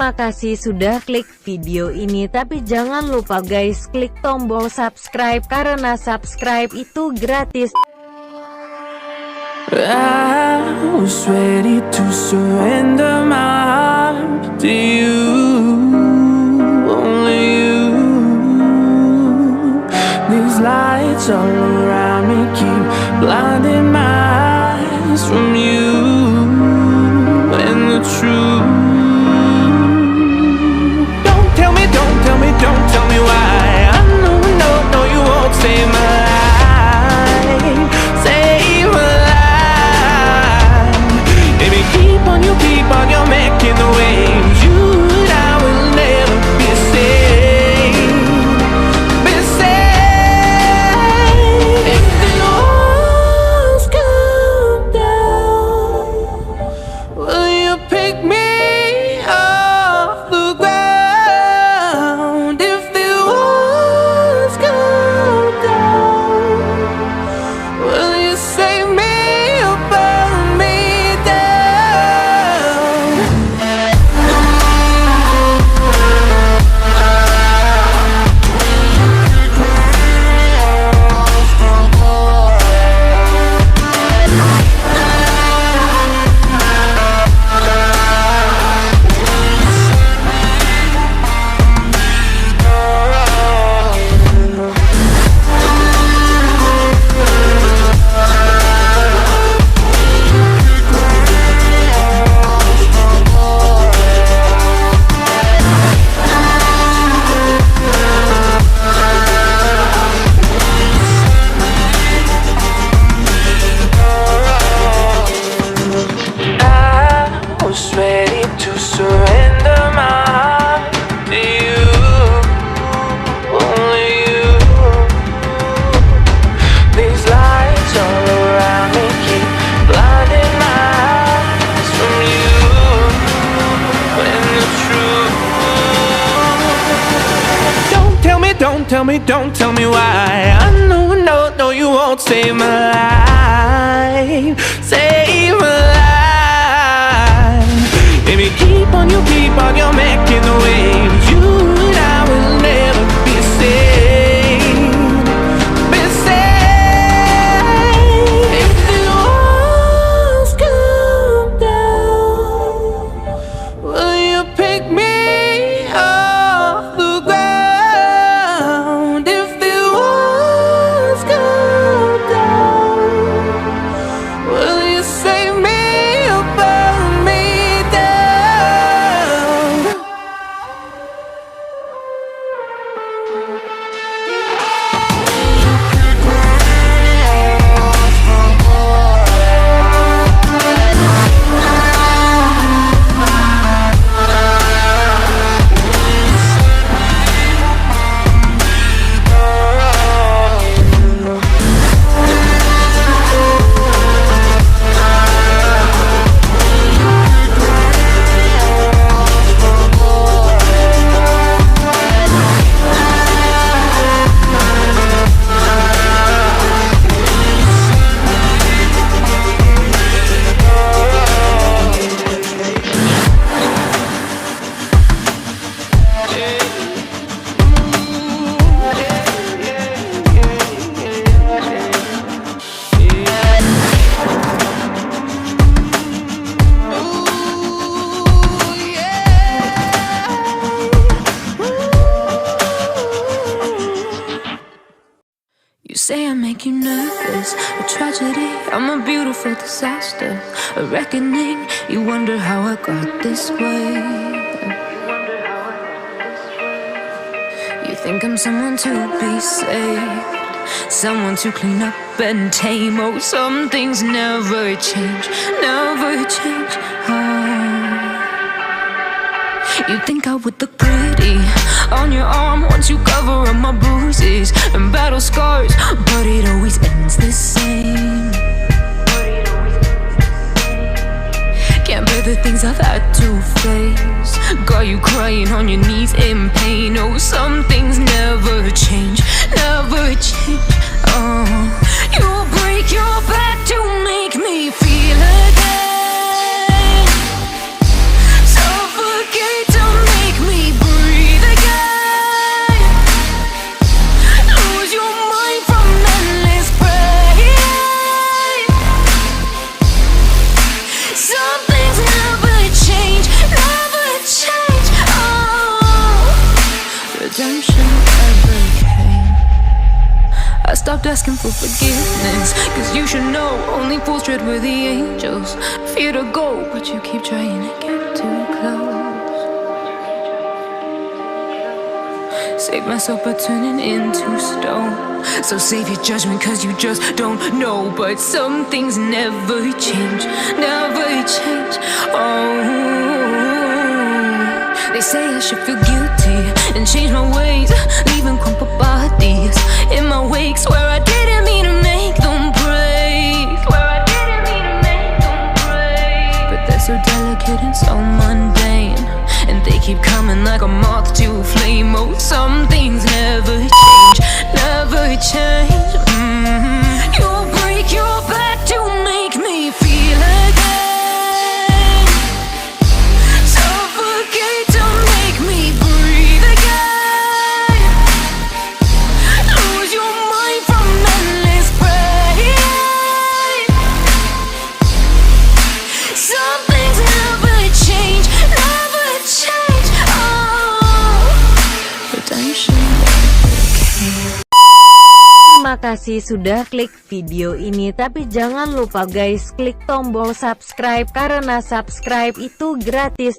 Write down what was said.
Terima kasih sudah klik video ini, tapi jangan lupa guys klik tombol subscribe karena subscribe itu gratis. I was ready to surrender my heart to you, only you. These lights all around me keep blinding my eyes from you and the truth. Don't tell me why. I know you won't save my life, save my life. Baby, keep on you making the waves. You and I will never be safe, be safe. If the walls come down, will you pick me off the ground? Don't tell me why. I know you won't save my life, save my life. Baby, keep on you making the waves. You and I will never be safe, be safe. If the walls come down, will you pick me off the ground? Say I make you nervous, a tragedy, I'm a beautiful disaster, a reckoning, you wonder how I got this way. You think I'm someone to be saved, someone to clean up and tame. Oh, some things never change, never change. You think I would look pretty on your arm once you cover up my bruises and battle scars, but it always ends the same. Can't bear the things I've had to face, got you crying on your knees in pain. Oh, some things never change, never change. Oh, you'll break your back to make me feel again, suffocate to stopped asking for forgiveness, cause you should know only fools tread with the angels. Fear to go, but you keep trying to get too close. Save myself by turning into stone. So save your judgment cause you just don't know. But some things never change, never change. They say I should feel guilty and change my ways, leaving crumpled bodies in my wake. Swear I didn't mean to make them break. Swear I didn't mean to make them break. But they're so delicate and so mundane, and they keep coming like a moth to a flame. Oh, some things never change, never change. You'll break your back to make me feel again. Suffocate to make me breathe again. Lose your mind from endless pain. Some things never change, never change. Redemption. Terima kasih sudah klik video ini, tapi jangan lupa guys klik tombol subscribe karena subscribe itu gratis.